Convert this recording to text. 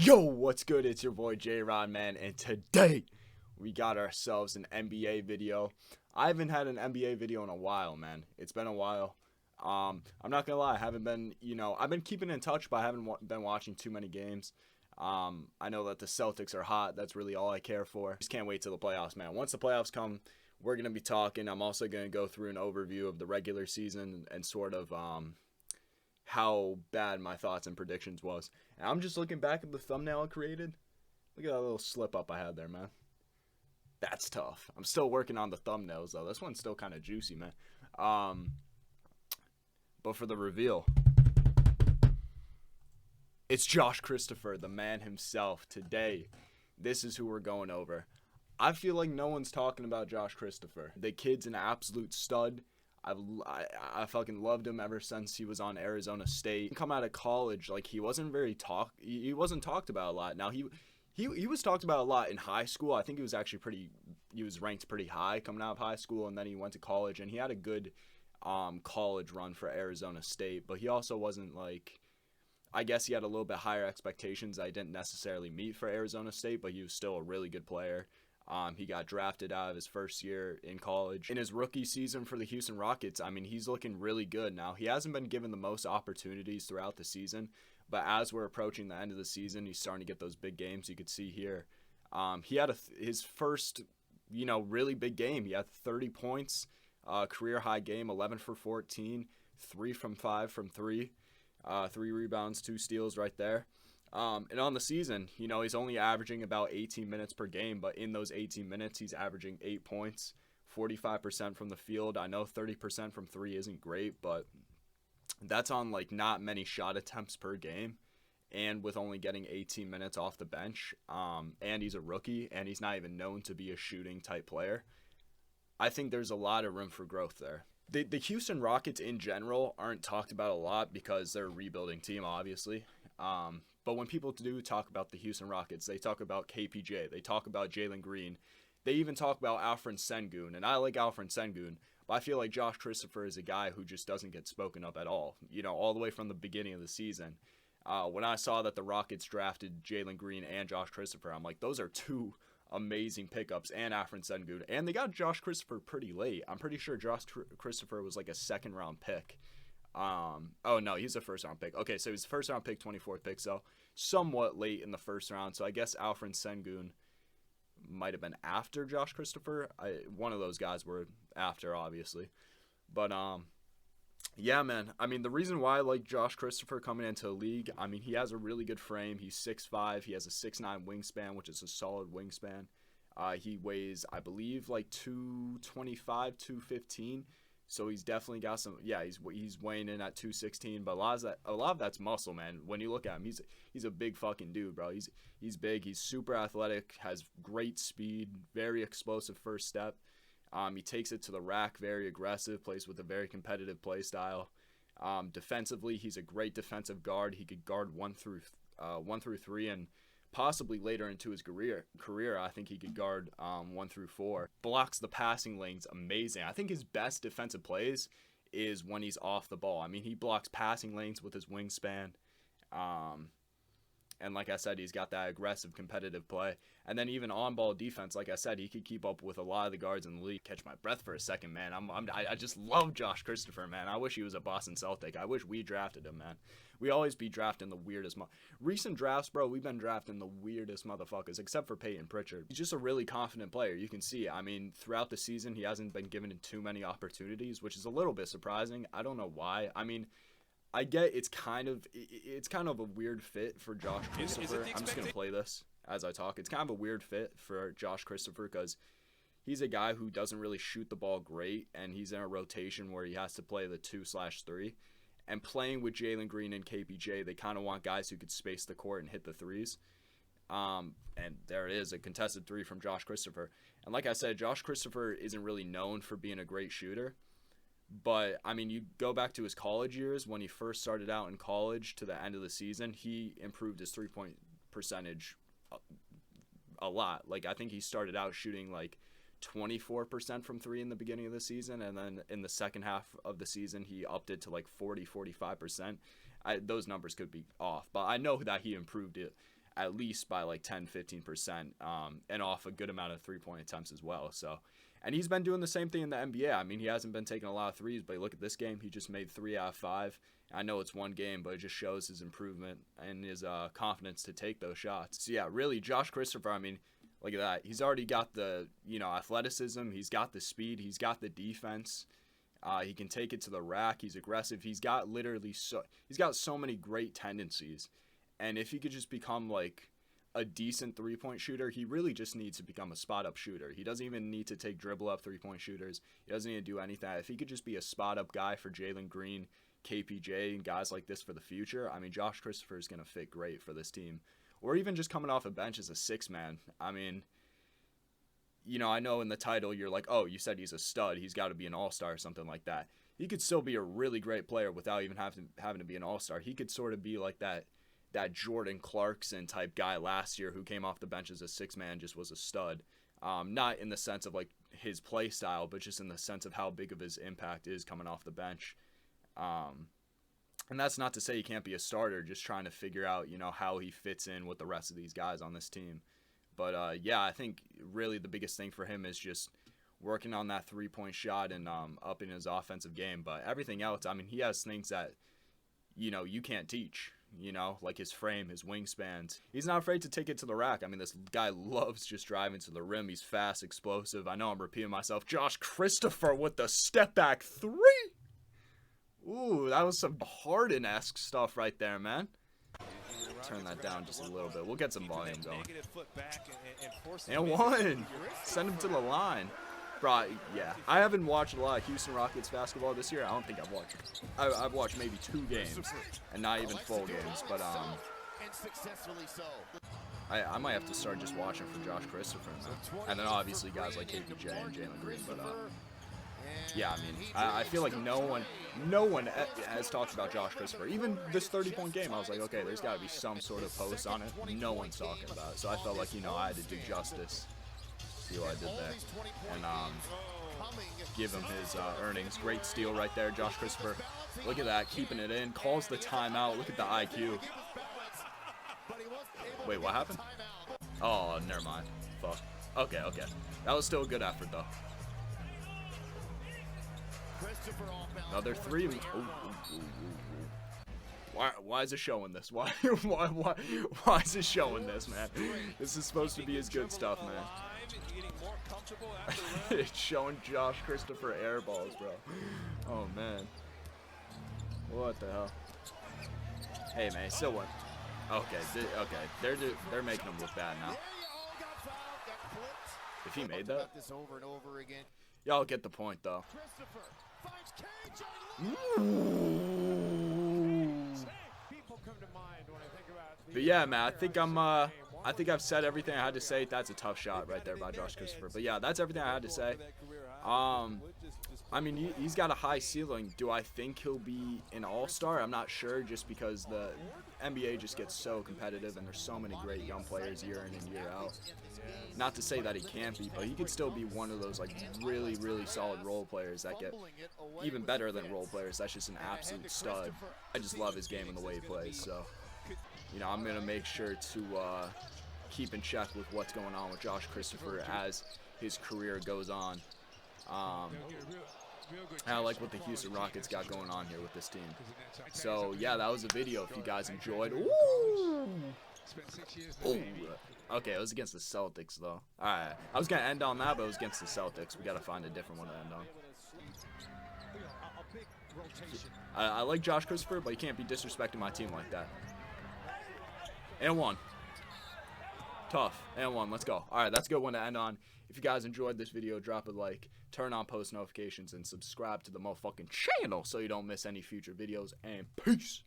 Yo, what's good? It's your boy J-Rod, man, and today we got ourselves an NBA video. I haven't had an NBA video in a while, man. It's been a while. I'm not gonna lie, I haven't been, I've been keeping in touch, but I haven't been watching too many games. I know that the Celtics are hot. That's really all I care for. Just can't wait till the playoffs, man. Once the playoffs come, we're gonna be talking. I'm also gonna go through an overview of the regular season and sort of how bad my thoughts and predictions was. And I'm just looking back at the thumbnail I created. Look at that little slip up I had there, man. That's tough. I'm still working on the thumbnails, though. This one's still kind of juicy, man. But for the reveal, it's Josh Christopher, the man himself. Today, this is who we're going over. I feel like no one's talking about Josh Christopher. The kid's an absolute stud. I fucking loved him ever since he was on Arizona State. Come out of college, like he wasn't talked about a lot. Now he was talked about a lot in high school. I think he was ranked pretty high coming out of high school, and then he went to college and he had a good college run for Arizona State, but he also wasn't like, I guess he had a little bit higher expectations I didn't necessarily meet for Arizona State, but he was still a really good player. He got drafted out of his first year in college. In his rookie season for the Houston Rockets, I mean, he's looking really good now. He hasn't been given the most opportunities throughout the season, but as we're approaching the end of the season, he's starting to get those big games. You could see here. He had his first, really big game. He had 30 points, career high game, 11 for 14, 3 from 5 from 3, 3 rebounds, 2 steals right there. And on the season, he's only averaging about 18 minutes per game, but in those 18 minutes, he's averaging 8 points, 45% from the field. I know 30% from 3 isn't great, but that's on like not many shot attempts per game, and with only getting 18 minutes off the bench, and he's a rookie, and he's not even known to be a shooting type player. I think there's a lot of room for growth there. The Houston Rockets in general aren't talked about a lot because they're a rebuilding team, obviously. But when people do talk about the Houston Rockets, they talk about KPJ, they talk about Jalen Green, they even talk about Alfred Sengun, and I like Alfred Sengun, but I feel like Josh Christopher is a guy who just doesn't get spoken up at all, all the way from the beginning of the season. When I saw that the Rockets drafted Jalen Green and Josh Christopher, I'm like, those are two amazing pickups, and Alfred Sengun, and they got Josh Christopher pretty late. I'm pretty sure Josh Christopher was like a second-round pick. Oh no, he's a first round pick. Okay, so he's a first round pick, 24th pick, so somewhat late in the first round. So I guess Alfred Sengun might have been after Josh Christopher. One of those guys were after, obviously. But yeah, man. I mean, the reason why I like Josh Christopher coming into the league, I mean, he has a really good frame. He's 6'5", he has a 6'9" wingspan, which is a solid wingspan. He weighs, I believe, like 225, 215. So he's definitely got some. Yeah, he's weighing in at 216, but a lot of that's muscle, man. When you look at him, he's a big fucking dude, bro. He's big. He's super athletic. Has great speed. Very explosive first step. He takes it to the rack. Very aggressive. Plays with a very competitive play style. Defensively, he's a great defensive guard. He could guard 1 through 3, and possibly later into his career, I think he could guard 1 through 4. Blocks the passing lanes amazing. I think his best defensive plays is when he's off the ball. I mean, he blocks passing lanes with his wingspan. And like I said, he's got that aggressive, competitive play. And then even on-ball defense, like I said, he could keep up with a lot of the guards in the league. Catch my breath for a second, man. I just love Josh Christopher, man. I wish he was a Boston Celtic. I wish we drafted him, man. We always be drafting the weirdest recent drafts, bro, we've been drafting the weirdest motherfuckers, except for Peyton Pritchard. He's just a really confident player. You can see, I mean, throughout the season, he hasn't been given too many opportunities, which is a little bit surprising. I don't know why. I mean, I get it's kind of a weird fit for Josh Christopher. I'm just going to play this as I talk. It's kind of a weird fit for Josh Christopher because he's a guy who doesn't really shoot the ball great, and he's in a rotation where he has to play the 2/3. And playing with Jalen Green and KPJ, they kind of want guys who could space the court and hit the threes. And there is a contested 3 from Josh Christopher. And like I said, Josh Christopher isn't really known for being a great shooter. But, I mean, you go back to his college years, when he first started out in college to the end of the season, he improved his three-point percentage a lot. Like, I think he started out shooting, like, 24% from 3 in the beginning of the season, and then in the second half of the season he upped it to like 45%. Those numbers could be off, but I know that he improved it at least by like 10-15%, and off a good amount of 3-point attempts as well. So, and he's been doing the same thing in the NBA. I mean, he hasn't been taking a lot of threes, but look at this game. He just made 3 out of 5. I know it's one game, but it just shows his improvement and his confidence to take those shots. So, yeah, really, Josh Christopher, I mean, look at that. He's already got the, athleticism. He's got the speed. He's got the defense. He can take it to the rack. He's aggressive. He's got so many great tendencies. And if he could just become, like, a decent three-point shooter, he really just needs to become a spot-up shooter. He doesn't even need to take dribble-up three-point shooters. He doesn't need to do anything. If he could just be a spot-up guy for Jalen Green, KPJ, and guys like this for the future, I mean, Josh Christopher is going to fit great for this team. Or even just coming off a bench as a six-man. I mean, I know in the title you're like, oh, you said he's a stud. He's got to be an all-star or something like that. He could still be a really great player without even having to be an all-star. He could sort of be like that Jordan Clarkson type guy last year who came off the bench as a six-man, just was a stud. Not in the sense of like his play style, but just in the sense of how big of his impact is coming off the bench. And that's not to say he can't be a starter, just trying to figure out, how he fits in with the rest of these guys on this team. But, yeah, I think really the biggest thing for him is just working on that three-point shot and upping his offensive game. But everything else, I mean, he has things that, you can't teach. Like his frame, his wingspans. He's not afraid to take it to the rack. I mean, this guy loves just driving to the rim. He's fast, explosive. I know I'm repeating myself. Josh Christopher with the step-back 3. Ooh, that was some Harden-esque stuff right there, man. Turn that down just a little bit. We'll get some volume going. And one. Send him to the line. Bro, yeah. I haven't watched a lot of Houston Rockets basketball this year. I don't think I've watched. I've watched maybe 2 games, and not even full games. But I might have to start just watching for Josh Christopher, man. And then obviously guys like KPJ and Jalen Green. But yeah, I mean, I feel like no one has talked about Josh Christopher. Even this 30-point game, I was like, okay, there's got to be some sort of post on it. No one's talking about it. So I felt like, I had to do justice. See what I did there. And give him his earnings. Great steal right there, Josh Christopher. Look at that, keeping it in. Calls the timeout. Look at the IQ. Wait, what happened? Oh, never mind. Fuck. Okay. That was still a good effort, though. Another 3. Why is it showing this? Why is it showing this, man? This is supposed to be his good stuff, man. It's showing Josh Christopher air balls, bro. Oh man. What the hell? Hey man, still won. Okay, they're making him look bad now. If he made that, y'all get the point though. But yeah, man, I think I've said everything I had to say. That's a tough shot right there by Josh Christopher. But yeah, that's everything I had to say. I mean, he's got a high ceiling. Do I think he'll be an all-star? I'm not sure, just because the NBA just gets so competitive and there's so many great young players year in and year out. Not to say that he can't be, but he could still be one of those like really, really solid role players that get even better than role players. That's just an absolute stud. I just love his game and the way he plays. So, I'm going to make sure to keep in check with what's going on with Josh Christopher as his career goes on. I like what the Houston Rockets got going on here with this team. So, yeah, that was a video if you guys enjoyed. Ooh. Ooh. Okay, it was against the Celtics, though. Alright, I was going to end on that, but it was against the Celtics. We got to find a different one to end on. I like Josh Christopher, but you can't be disrespecting my team like that. And 1. Tough. And 1. Let's go. Alright, that's a good one to end on. If you guys enjoyed this video, drop a like, turn on post notifications, and subscribe to the motherfucking channel so you don't miss any future videos. And peace!